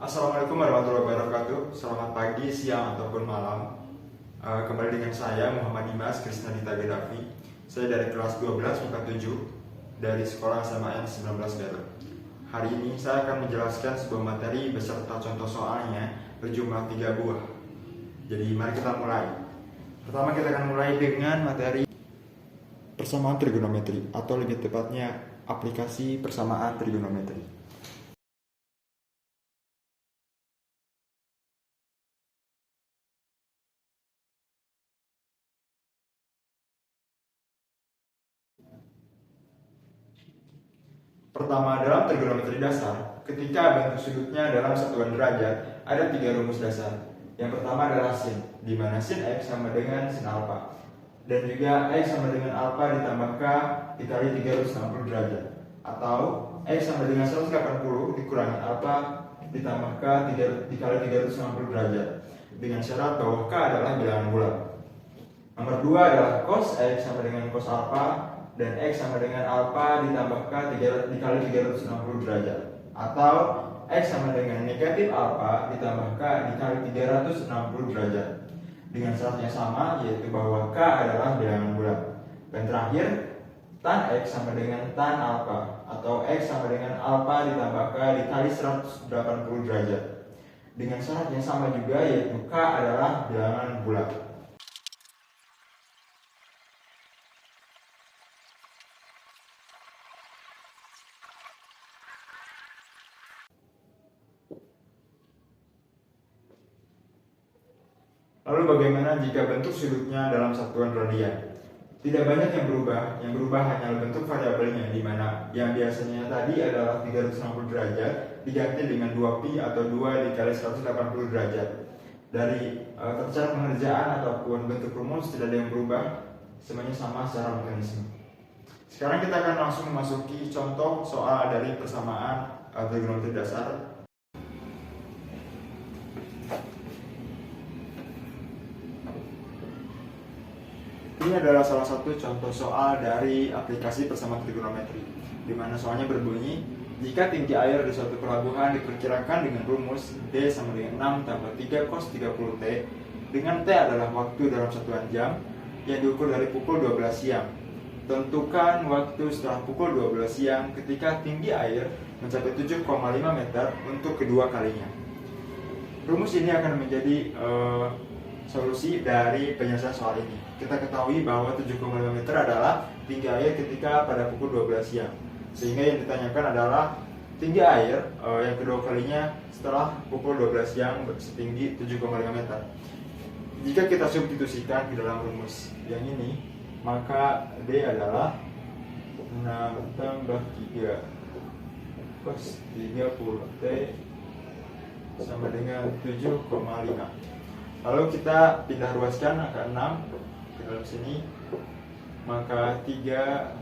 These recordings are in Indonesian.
Assalamualaikum warahmatullahi wabarakatuh. Selamat pagi, siang, ataupun malam. Kembali dengan saya Muhammad Dimas Krisnadita Gedafi. Saya dari kelas 12 MIPA 7 dari Sekolah SMA 19 Garut. Hari ini saya akan menjelaskan sebuah materi beserta contoh soalnya berjumlah 3 buah. Jadi mari kita mulai. Pertama kita akan mulai dengan materi persamaan trigonometri, atau lebih tepatnya aplikasi persamaan trigonometri. Pertama, dalam trigonometri dasar, ketika bentuk sudutnya dalam satuan derajat, ada 3 rumus dasar. Yang pertama adalah sin, di mana sin x sama dengan sin alfa. Dan juga x sama dengan alfa ditambah k dikali 360 derajat. Atau x sama dengan 180 dikurangi alfa ditambah k dikali 360 derajat. Dengan syarat bahwa k adalah bilangan bulat. Nomor 2 adalah cos x sama dengan cos alfa, dan x sama dengan alfa ditambah k dikali 360 derajat. Atau x sama dengan negatif alfa ditambah k dikali 360 derajat. Dengan syaratnya sama, yaitu bahwa k adalah bilangan bulat. Dan terakhir, tan x sama dengan tan alfa, atau x sama dengan alfa ditambah k dikali 180 derajat. Dengan syarat yang sama juga, yaitu k adalah bilangan bulat. Lalu bagaimana jika bentuk sudutnya dalam satuan radian? Tidak banyak yang berubah hanyalah bentuk variabelnya, di mana yang biasanya tadi adalah 360 derajat diganti dengan 2pi atau 2 dikali 180 derajat. Dari tata cara pengerjaan ataupun bentuk rumus tidak ada yang berubah, semuanya sama secara mekanisme. Sekarang kita akan langsung memasuki contoh soal dari persamaan trigonometri dasar. Ini adalah salah satu contoh soal dari aplikasi persamaan trigonometri, di mana soalnya berbunyi, jika tinggi air di suatu pelabuhan diperkirakan dengan rumus D sama dengan 6 tambah 3 cos 30T, dengan T adalah waktu dalam satuan jam yang diukur dari pukul 12 siang. Tentukan waktu setelah pukul 12 siang ketika tinggi air mencapai 7,5 meter untuk kedua kalinya. Rumus ini akan menjadi solusi dari penyelesaian soal ini. Kita ketahui bahwa 7,5 meter adalah tinggi air ketika pada pukul 12 siang. Sehingga yang ditanyakan adalah tinggi air yang kedua kalinya setelah pukul 12 siang setinggi 7,5 meter. Jika kita substitusikan di dalam rumus yang ini, maka D adalah 6 tambah 3 cos 30T sama dengan 7,5. Lalu kita pindah ruaskan angka 6 ke dalam sini, maka 3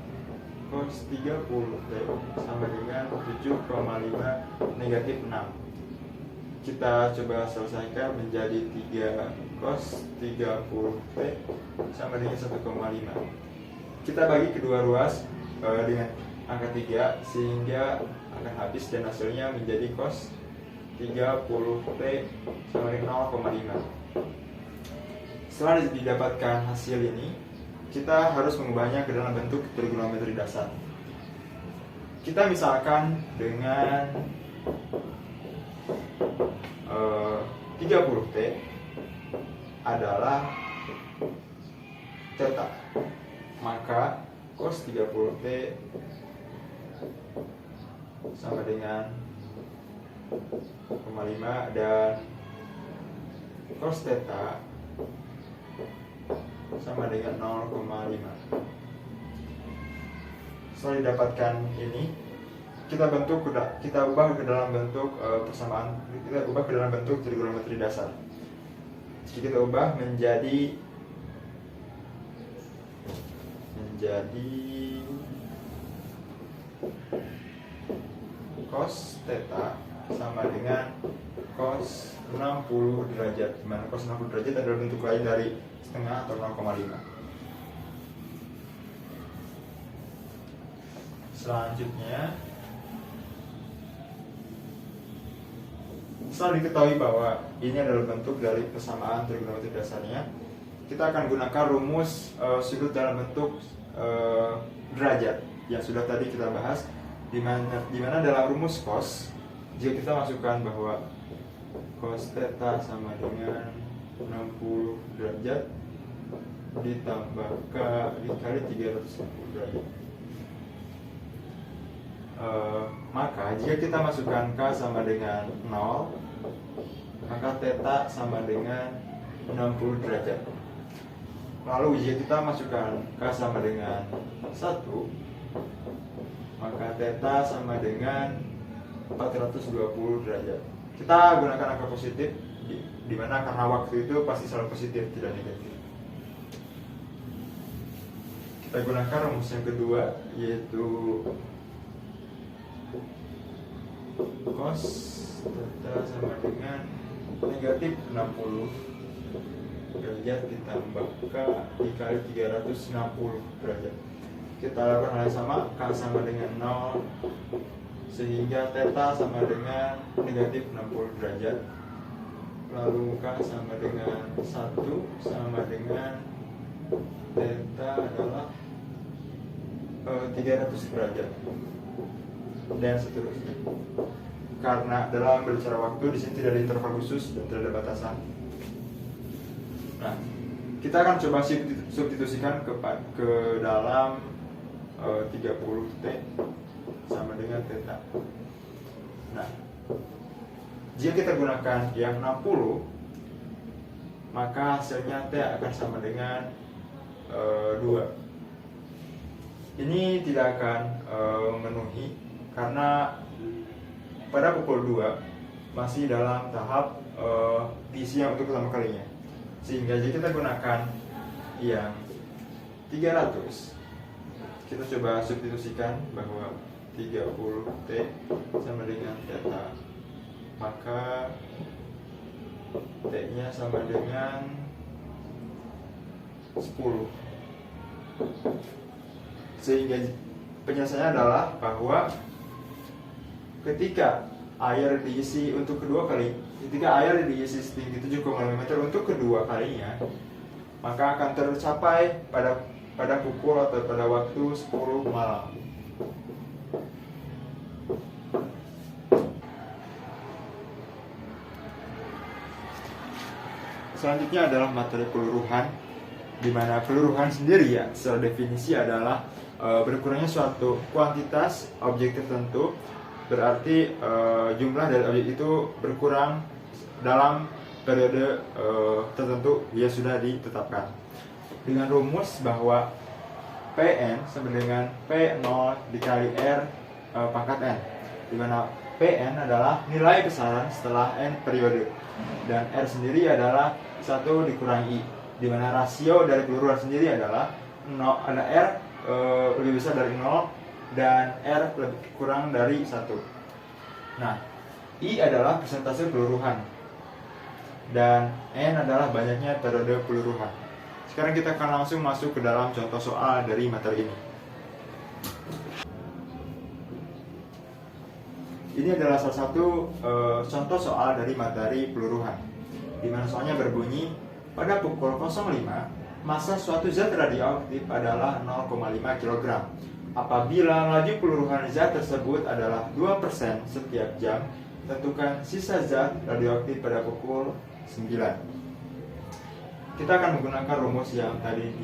cos 30T sama dengan 7,5 negatif 6. Kita coba selesaikan menjadi 3 cos 30T sama dengan 1,5. Kita bagi kedua ruas dengan angka 3 sehingga akan habis, dan hasilnya menjadi cos 30T sama dengan 0,5. Setelah didapatkan hasil ini, kita harus mengubahnya ke dalam bentuk trigonometri dasar. Kita misalkan dengan 30T adalah theta, maka cos 30T sama dengan 0,5, dan cos theta sama dengan 0,5. Setelah didapatkan ini, kita ubah ke dalam bentuk persamaan, kita ubah ke dalam bentuk trigonometri dasar. Jadi kita ubah menjadi cos theta sama dengan cos 60 derajat, di mana cos 60 derajat adalah bentuk lain dari setengah atau 0,5. Selanjutnya Setelah diketahui bahwa ini adalah bentuk dari persamaan trigonometri dasarnya, kita akan gunakan rumus sudut dalam bentuk derajat yang sudah tadi kita bahas, di mana dalam rumus cos, jika kita masukkan bahwa cos theta sama dengan 60 derajat ditambah K dikali 360 derajat. Maka jika kita masukkan K sama dengan 0, maka theta sama dengan 60 derajat. Lalu jika kita masukkan K sama dengan 1, maka theta sama dengan 420 derajat. Kita gunakan angka positif, di mana karena waktu itu pasti selalu positif, tidak negatif. Kita gunakan rumus yang kedua, yaitu cos theta sama dengan negatif 60 derajat ditambah K dikali 360 derajat. Kita lakukan hal yang sama, K sama dengan 0, sehingga theta sama dengan negatif 60 derajat. Lalu K sama dengan 1 sama dengan theta adalah 300 derajat, dan seterusnya. Karena dalam berbicara waktu di sini tidak ada interval khusus dan tidak ada batasan. Nah, kita akan coba substitusikan ke dalam 30T sama dengan theta. Nah, jika kita gunakan yang 60, maka hasilnya T akan sama dengan 2. Ini tidak akan memenuhi karena pada pukul 2 masih dalam tahap diisi yang untuk pertama kalinya. Sehingga jika kita gunakan yang 300, kita coba substitusikan bahwa 30T sama dengan theta, maka T nya sama dengan 10. Sehingga penyelesaiannya adalah bahwa ketika air diisi setinggi 7,5 meter untuk kedua kalinya, maka akan tercapai pada pukul atau pada waktu 10 malam. Selanjutnya adalah materi peluruhan, di mana peluruhan sendiri ya secara definisi adalah berkurangnya suatu kuantitas objek tertentu, berarti jumlah dari objek itu berkurang dalam periode tertentu dia sudah ditetapkan dengan rumus bahwa Pn sama dengan P0 dikali R pangkat N, di mana Pn adalah nilai besaran setelah N periode dan R sendiri adalah 1 dikurangi I, di mana rasio dari peluruhan sendiri adalah 0, ada R lebih besar dari 0 dan R lebih kurang dari 1. Nah, I adalah persentase peluruhan dan N adalah banyaknya periode peluruhan. Sekarang kita akan langsung masuk ke dalam contoh soal dari materi ini. Ini adalah salah satu contoh soal dari materi peluruhan, di mana soalnya berbunyi pada pukul 05 massa suatu zat radioaktif adalah 0,5 kg. Apabila laju peluruhan zat tersebut adalah 2% setiap jam, tentukan sisa zat radioaktif pada pukul 9. Kita akan menggunakan rumus yang tadi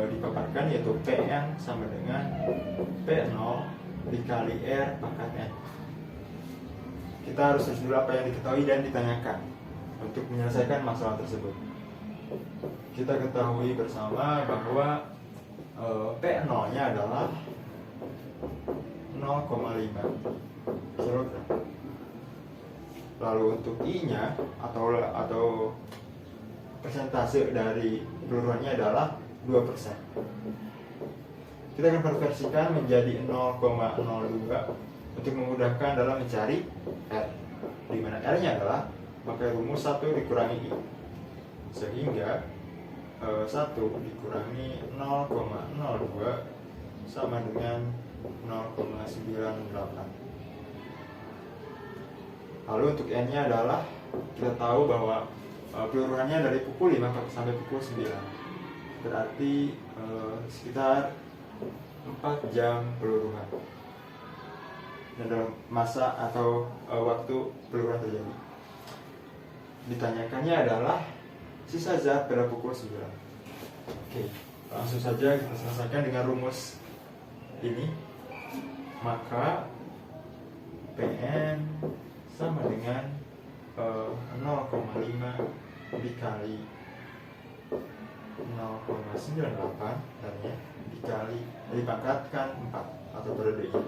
dipaparkan, yaitu Pn sama dengan P0 dikali R pangkat N. Kita harus tulis dulu apa yang diketahui dan ditanyakan untuk menyelesaikan masalah tersebut. Kita ketahui bersama bahwa P0-nya adalah 0,5 kg. Lalu untuk I-nya atau persentase dari peluruhannya adalah 2%. Kita akan konversikan menjadi 0,02 untuk memudahkan dalam mencari R, di mana R-nya adalah pakai rumus 1 dikurangi I, sehingga 1 dikurangi 0,02 sama dengan 0,98. Lalu untuk N-nya adalah kita tahu bahwa peluruhannya dari pukul 5 sampai pukul 9. Berarti sekitar 4 jam peluruhan. Dan dalam masa atau waktu peluruhan terjadi. Ditanyakannya adalah sisa zat pada pukul 9. Oke, langsung saja kita selesaikan dengan rumus ini. Maka Pn sama dengan 0,5 dikali 0,98 dan ya dikali dipangkatkan 4 atau periode ini,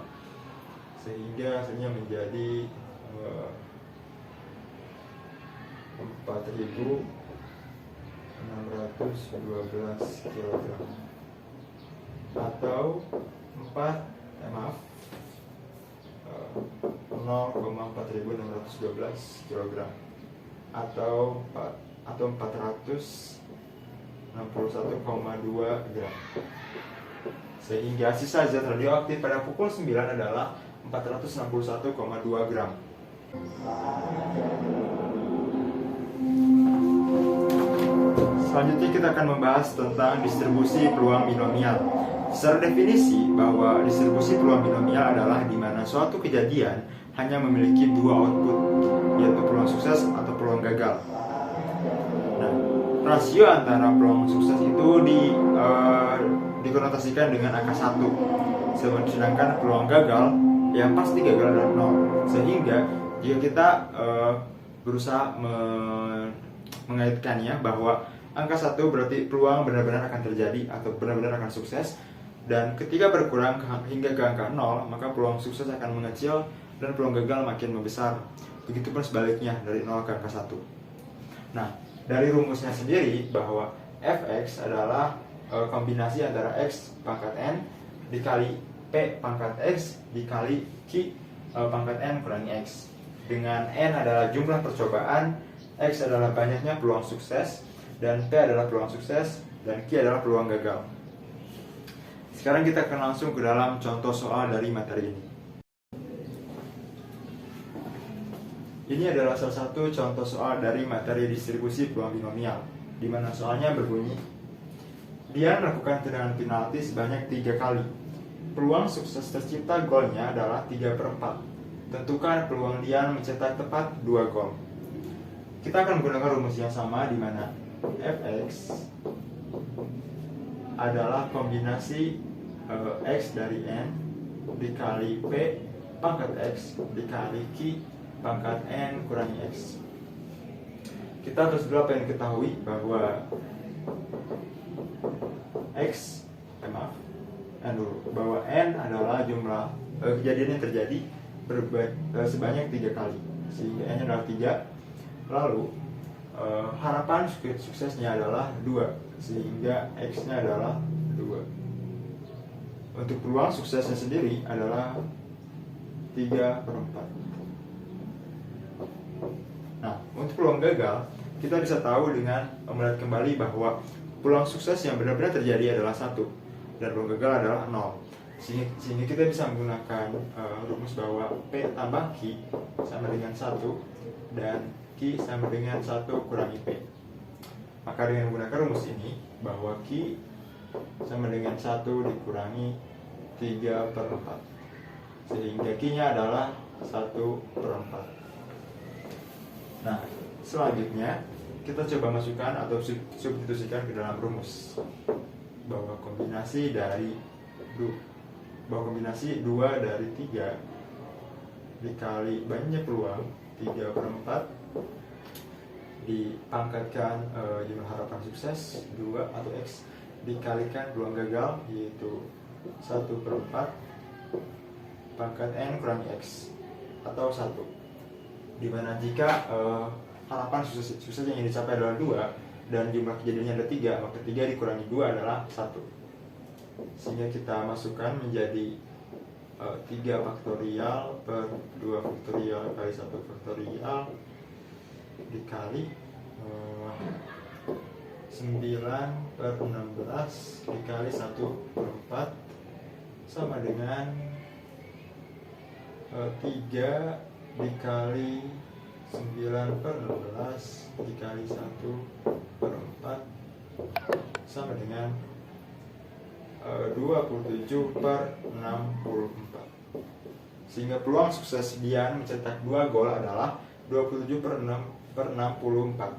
sehingga hasilnya menjadi 4.612 kg atau 0,4612 kg atau 461,2 gram, sehingga sisa zat radioaktif pada pukul 9 adalah 461,2 gram. Selanjutnya kita akan membahas tentang distribusi peluang binomial. Secara definisi, bahwa distribusi peluang binomial adalah di mana suatu kejadian hanya memiliki dua output, yaitu peluang sukses atau peluang gagal. Nah, rasio antara peluang sukses itu dikonotasikan dengan angka 1, sedangkan peluang gagal yang pasti gagal adalah 0. Sehingga jika kita berusaha mengaitkannya bahwa angka 1 berarti peluang benar-benar akan terjadi atau benar-benar akan sukses, dan ketika berkurang hingga ke angka 0, maka peluang sukses akan mengecil dan peluang gagal makin membesar. Begitupun sebaliknya dari 0 ke angka 1. Nah, dari rumusnya sendiri bahwa fx adalah kombinasi antara x pangkat n dikali p pangkat x dikali q pangkat n kurangi x, dengan n adalah jumlah percobaan, x adalah banyaknya peluang sukses, dan p adalah peluang sukses, dan q adalah peluang gagal. Sekarang kita akan langsung ke dalam contoh soal dari materi ini. Ini adalah salah satu contoh soal dari materi distribusi peluang binomial, di mana soalnya berbunyi, Dian melakukan tendangan penalti sebanyak 3 kali. Peluang sukses tercipta golnya adalah 3/4. Tentukan peluang Dian mencetak tepat 2 gol. Kita akan menggunakan rumus yang sama, di mana fx adalah kombinasi x dari n dikali p pangkat x dikali q pangkat n kurangi x. Kita terus dulu apa yang diketahui bahwa bahwa n adalah jumlah kejadian yang terjadi sebanyak 3 kali, sehingga n adalah 3. Lalu harapan suksesnya adalah 2, sehingga x nya adalah 2. Untuk peluang suksesnya sendiri adalah 3/4. Nah, untuk peluang gagal, kita bisa tahu dengan melihat kembali bahwa peluang sukses yang benar-benar terjadi adalah 1, dan peluang gagal adalah 0. Sehingga kita bisa menggunakan rumus bahwa P tambah Q sama dengan 1, dan Q sama dengan 1 kurangi P. Maka dengan menggunakan rumus ini, bahwa Q sama dengan 1 dikurangi 3/4, sehingga Q-nya adalah 1/4. Nah, selanjutnya kita coba masukkan atau substitusikan ke dalam rumus bahwa kombinasi 2 dari 3 dikali banyaknya peluang 3/4 dipangkatkan jumlah harapan sukses 2 atau x dikalikan peluang gagal, yaitu 1/4 pangkat n kurangi x atau 1, dimana jika harapan sukses yang dicapai adalah 2 dan jumlah kejadiannya ada 3, maka 3 dikurangi 2 adalah 1, sehingga kita masukkan menjadi 3 faktorial per 2 faktorial kali 1 faktorial dikali 9/16 dikali 1/4 sama dengan 3 dikali 9/16 dikali 1/4 sama dengan 27/64. Sehingga peluang sukses Dian mencetak 2 gol adalah 27/64.